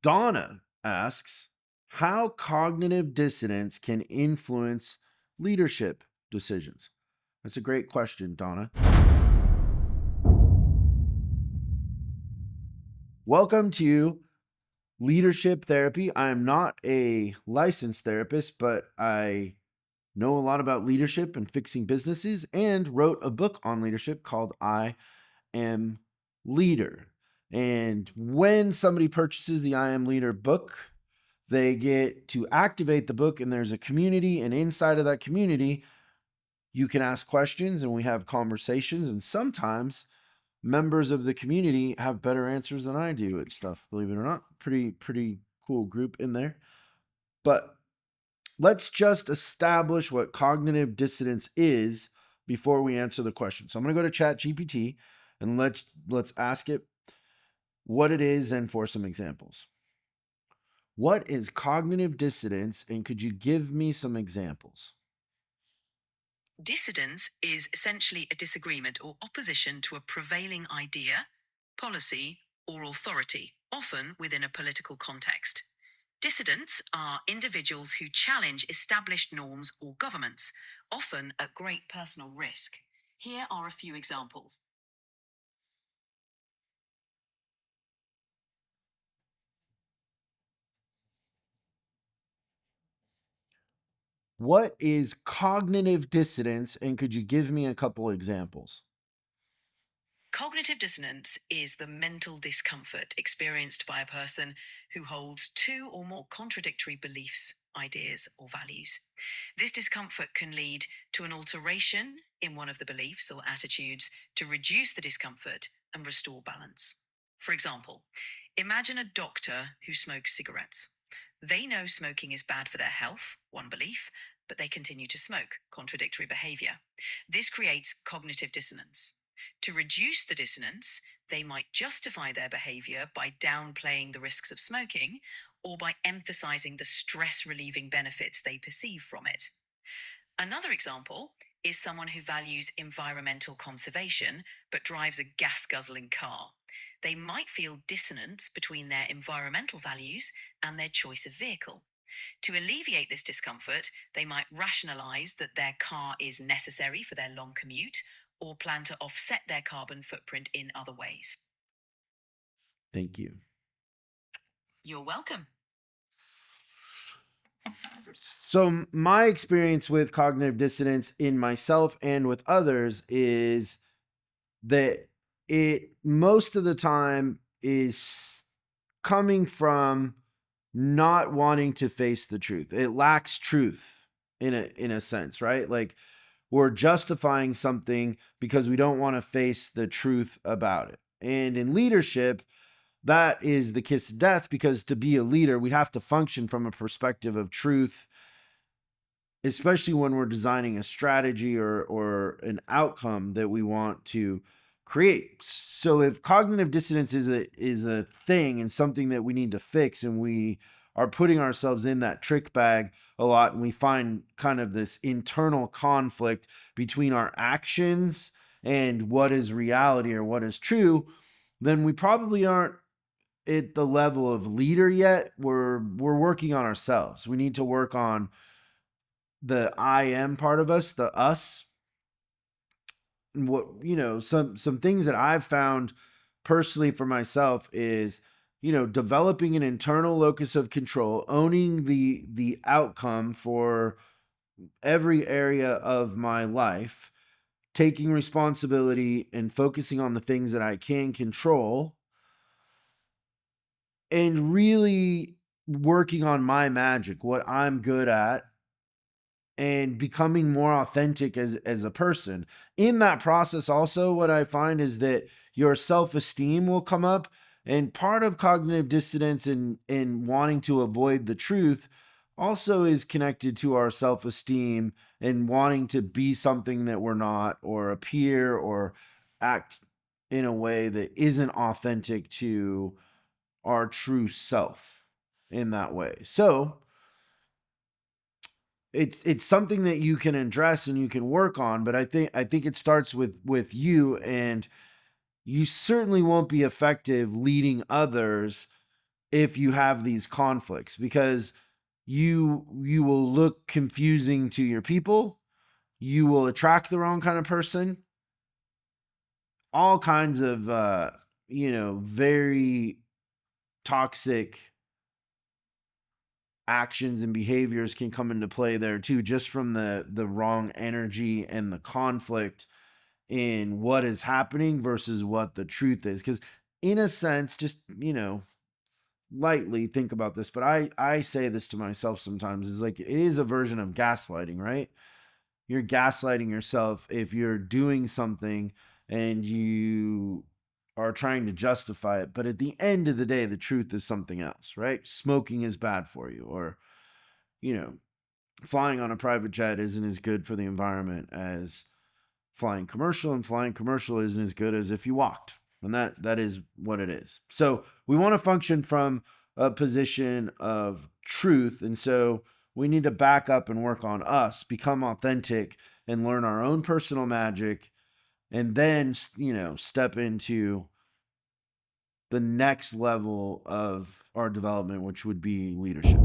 Donna asks how cognitive dissonance can influence leadership decisions. That's a great question, Donna. Welcome to Leadership Therapy. I am not a licensed therapist, but I know a lot about leadership and fixing businesses and wrote a book on leadership called I Am Leader. And when somebody purchases the I Am Leader book, they get to activate the book, and there's a community, and inside of that community, you can ask questions and we have conversations, and sometimes members of the community have better answers than I do at stuff, believe it or not. Pretty cool group in there. But let's just establish what cognitive dissonance is before we answer the question. So I'm going to go to ChatGPT and let's ask it what it is and for some examples. What is cognitive dissonance, and could you give me some examples? Dissidence is essentially a disagreement or opposition to a prevailing idea, policy, or authority, often within a political context. Dissidents are individuals who challenge established norms or governments, often at great personal risk. Here are a few examples. What is cognitive dissonance, and could you give me a couple examples? Cognitive dissonance is the mental discomfort experienced by a person who holds two or more contradictory beliefs, ideas, or values. This discomfort can lead to an alteration in one of the beliefs or attitudes to reduce the discomfort and restore balance. For example, imagine a doctor who smokes cigarettes. They know smoking is bad for their health, one belief, but they continue to smoke, contradictory behavior. This creates cognitive dissonance. To reduce the dissonance, they might justify their behavior by downplaying the risks of smoking or by emphasizing the stress relieving benefits they perceive from it. Another example is someone who values environmental conservation but drives a gas guzzling car. They might feel dissonance between their environmental values and their choice of vehicle. To alleviate this discomfort, they might rationalize that their car is necessary for their long commute or plan to offset their carbon footprint in other ways. Thank you. You're welcome. So my experience with cognitive dissonance in myself and with others is that it most of the time is coming from not wanting to face the truth. It lacks truth in a sense, right? Like we're justifying something because we don't want to face the truth about it. And in leadership, that is the kiss of death, because to be a leader, we have to function from a perspective of truth, especially when we're designing a strategy or an outcome that we want to create. So if cognitive dissonance is a thing and something that we need to fix, and we are putting ourselves in that trick bag a lot, and we find kind of this internal conflict between our actions and what is reality or what is true, then we probably aren't at the level of leader yet. We're working on ourselves. We need to work on the I am part of us, the us. What, some things that I've found personally for myself is, developing an internal locus of control, owning the outcome for every area of my life, taking responsibility and focusing on the things that I can control, and really working on my magic, what I'm good at, and becoming more authentic as a person. In that process, also, what I find is that your self-esteem will come up. And part of cognitive dissonance and wanting to avoid the truth also is connected to our self-esteem and wanting to be something that we're not, or appear or act in a way that isn't authentic to our true self in that way. So it's something that you can address and you can work on, but I think it starts with you, and you certainly won't be effective leading others if you have these conflicts, because you will look confusing to your people, you will attract the wrong kind of person, all kinds of very toxic actions and behaviors can come into play there too, just from the wrong energy and the conflict in what is happening versus what the truth is. Because in a sense, just lightly think about this, but I say this to myself sometimes, is like, it is a version of gaslighting, right? You're gaslighting yourself if you're doing something and you are trying to justify it, but at the end of the day, the truth is something else, right? Smoking is bad for you, or you know flying on a private jet isn't as good for the environment as flying commercial, and flying commercial isn't as good as if you walked. And that is what it is. So we want to function from a position of truth. And so we need to back up and work on us, become authentic, and learn our own personal magic, and then step into the next level of our development, which would be leadership.